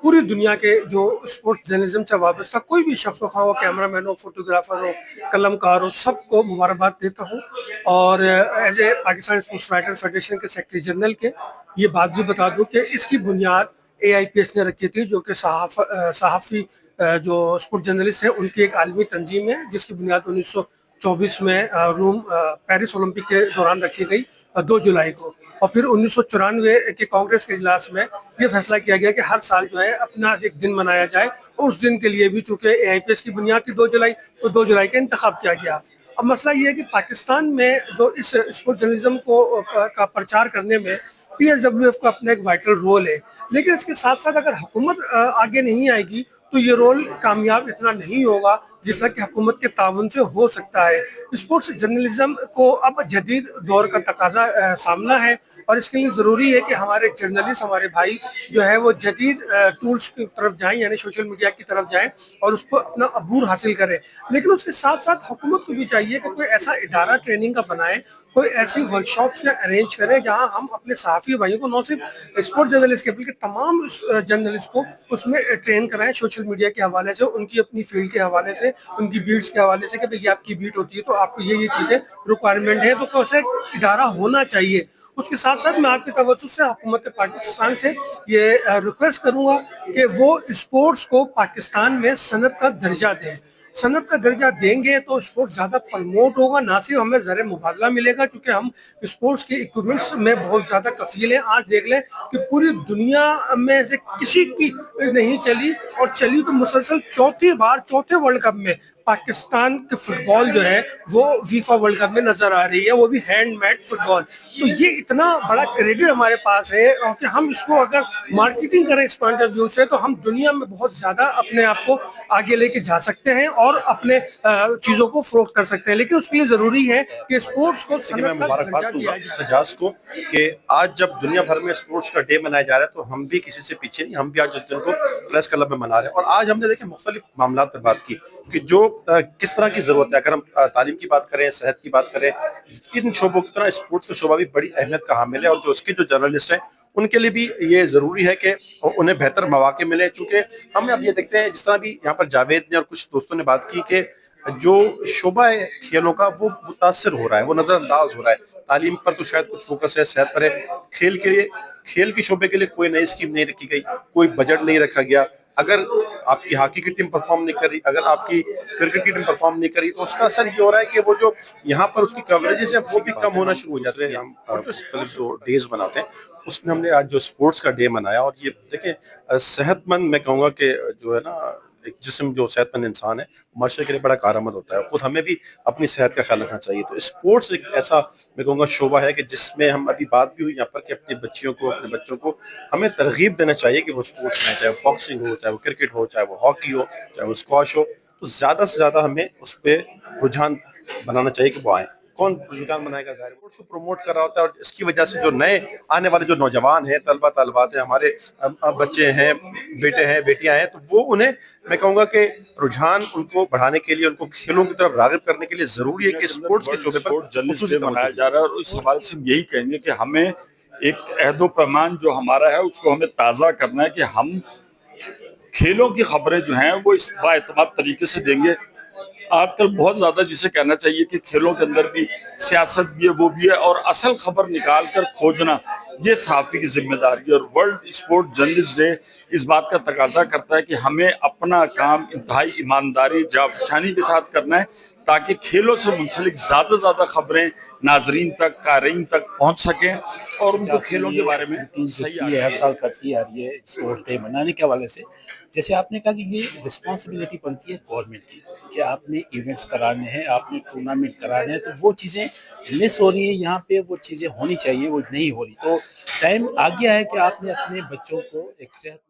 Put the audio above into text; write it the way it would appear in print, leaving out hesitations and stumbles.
पूरी दुनिया के जो स्पोर्ट्स जर्नलिज्म से वाबस्ता कोई भी शख्स हो, खाओ कैमरा मैन हो, फोटोग्राफर हो, कलमकार हो, सबको मुबारकबाद देता हूँ। और as a Pakistan sports writer federation के सेक्रेटरी जनरल के ये बात भी बता दूँ कि इसकी बुनियाद AIPS ने रखी थी, जो कि सहाफ़ी जो स्पोर्ट्स जर्नलिस्ट हैं उनकी एक आलमी तंजीम है, जिसकी बुनियाद 1924 में रोम पेरिस ओलंपिक के दौरान रखी गई 2 जुलाई को। और फिर 1994 के कांग्रेस के इजलास में ये फैसला किया गया कि हर साल जो है अपना एक दिन मनाया जाए, और उस दिन के लिए भी चूंकि AIPS की बुनियाद थी 2 जुलाई, तो 2 जुलाई का इंतखाब किया गया। अब मसला ये है कि पाकिस्तान में जो इस स्पोर्ट्स जर्नलिज्म को का प्रचार करने में PSWF का अपना एक वाइटल रोल है, लेकिन इसके साथ साथ अगर हुकूमत आगे नहीं आएगी तो ये रोल कामयाब इतना नहीं होगा जितना कि हुकूमत के ताउन से हो सकता है। स्पोर्ट्स जर्नलिज्म को अब जदीद दौर का तकाजा सामना है, और इसके लिए ज़रूरी है कि हमारे जर्नलिस्ट, हमारे भाई जो है वो जदीद टूल्स की तरफ जाएं, यानी सोशल मीडिया की तरफ जाएं और उस पर अपना अबूर हासिल करें। लेकिन उसके साथ साथ हुकूमत को भी चाहिए कि कोई ऐसा इदारा ट्रेनिंग का बनाए, कोई ऐसी वर्कशॉप्स का अरेंज करें जहाँ हम अपने सहाफ़ी भाइयों को, न सिर्फ स्पोर्ट्स जर्नलिस्ट के बल्कि तमाम जर्नलिस्ट को उसमें ट्रेन कराएं, सोशल मीडिया के हवाले से, उनकी अपनी फील्ड के हवाले से, उनकी बीट्स के हवाले से कि भाई आपकी बीट होती है तो आपको ये चीज़ें रिक्वायरमेंट है, तो कैसे इदारा होना चाहिए। उसके साथ साथ मैं आपकी तवज्जो से हुकूमत पाकिस्तान से ये रिक्वेस्ट करूँगा कि वो स्पोर्ट्स को पाकिस्तान में सनत का दर्जा दें। सनत का दर्जा देंगे तो स्पोर्ट्स ज़्यादा प्रमोट होगा, ना सिर्फ हमें ज़र मुबादला मिलेगा, क्योंकि हम स्पोर्ट्स के इक्विपमेंट्स में बहुत ज़्यादा कफ़ील हैं। आज देख लें कि पूरी दुनिया में से किसी की नहीं चली, और चली तो मुसलसल चौथे वर्ल्ड कप में पाकिस्तान के फुटबॉल जो है वो फीफा वर्ल्ड कप में नजर आ रही है, वो भी हैंडमेड फुटबॉल। तो ये इतना बड़ा क्रेडिट हमारे पास है, और कि हम इसको अगर मार्केटिंग करें इस पॉइंट ऑफ व्यू से, तो हम दुनिया में बहुत ज़्यादा अपने आप को आगे लेके जा सकते हैं और अपने चीज़ों को फरोख्त कर सकते हैं। लेकिन उसके लिए ज़रूरी है कि स्पोर्ट्स को मैं मुबारकबाद दूंगा सजाज को कि आज जब दुनिया भर में स्पोर्ट्स का डे मनाया जा रहा है तो हम भी किसी से पीछे नहीं, हम भी आज इस दिन को प्रेस क्लब में मना रहे हैं। और आज हमने देखे मुख्तलिफ मामला पर बात की कि जो किस तरह की जरूरत है। अगर हम तालीम की बात करें, सेहत की बात करें, इन शोबों की तरह स्पोर्ट्स का शोबा भी बड़ी अहमियत का हामिल है, और जो उसके जो जर्नलिस्ट हैं उनके लिए भी ये जरूरी है कि उन्हें बेहतर मौके मिले। चूंकि हम अब ये देखते हैं, जिस तरह भी यहाँ पर जावेद ने और कुछ दोस्तों ने बात की कि जो शोबा है खेलों का वो मुतासर हो रहा है, वो नजरअंदाज हो रहा है। तालीम पर तो शायद कुछ फोकस है, सेहत पर है, खेल के लिए, खेल के शोबे के लिए कोई नई स्कीम नहीं रखी गई, कोई बजट नहीं रखा गया। अगर आपकी हॉकी की टीम परफॉर्म नहीं कर रही, अगर आपकी क्रिकेट की टीम परफॉर्म नहीं कर रही, तो उसका असर ये हो रहा है कि वो जो यहाँ पर उसकी कवरेजेस है वो भी कम होना शुरू हो जाते हैं। हम जो डेज बनाते हैं उसमें हमने आज जो स्पोर्ट्स का डे मनाया, और ये देखें सेहतमंद, मैं कहूँगा कि जो है ना एक जिस्म जो सेहतमंद इंसान है माशरे के लिए बड़ा कारआमद होता है। खुद हमें भी अपनी सेहत का ख्याल रखना चाहिए। तो स्पोर्ट्स एक ऐसा मैं कहूँगा शोबा है कि जिसमें हम अभी बात भी हुई यहाँ पर कि अपने बच्चियों को, अपने बच्चों को हमें तरगीब देना चाहिए कि वो स्पोर्ट्स में, चाहे वो बॉक्सिंग हो, चाहे वो क्रिकेट हो, चाहे वो हॉकी हो, चाहे वो स्क्वाश हो, तो ज़्यादा से ज़्यादा हमें उस पर रुझान बनाना चाहिए कि वो आए। कौन रुझान बनाएगा? ज़ाहिर स्पोर्ट्स को प्रमोट कर रहा होता है, और इसकी वजह से जो नए आने वाले जो नौजवान हैं, तलबा तलबात हैं, हमारे बच्चे हैं, बेटे हैं, बेटियां हैं, तो वो उन्हें मैं कहूँगा कि रुझान उनको बढ़ाने के लिए, उनको खेलों की तरफ राग़िब करने के लिए ज़रूरी है कि स्पोर्ट्स के शोबे पर जल्दी मनाया जा रहा है। और इस हवाले से हम यही कहेंगे कि हमें एक अहदो पैमान जो हमारा है उसको हमें ताज़ा करना है कि हम खेलों की खबरें जो हैं वो इस बाएतमाद तरीके से देंगे। आजकल बहुत ज्यादा जिसे कहना चाहिए कि खेलों के अंदर भी सियासत भी है, वो भी है, और असल खबर निकाल कर खोजना ये सहाफ़ी की जिम्मेदारी है। और वर्ल्ड स्पोर्ट जर्नलिस्ट डे इस बात का तकाजा करता है कि हमें अपना काम इंतहाई ईमानदारी, जाफशानी के साथ करना है, ताकि खेलों से मुंसलिक ज्यादा से ज्यादा खबरें नाजरीन तक, क़ारीन तक पहुंच सकें और उनको खेलों के बारे में सही हर साल करती आ रही है स्पोर्ट्स डे मनाने के हवाले से। जैसे आपने कहा कि ये रिस्पॉन्सिबिलिटी बनती है गवर्नमेंट की कि आपने इवेंट्स कराने हैं, आपने टूर्नामेंट कराने हैं, तो वो चीज़ें मिस हो रही हैं। यहाँ पे वो चीज़ें होनी चाहिए, वो नहीं हो रही। तो टाइम आ गया है कि आपने अपने बच्चों को एक सेहत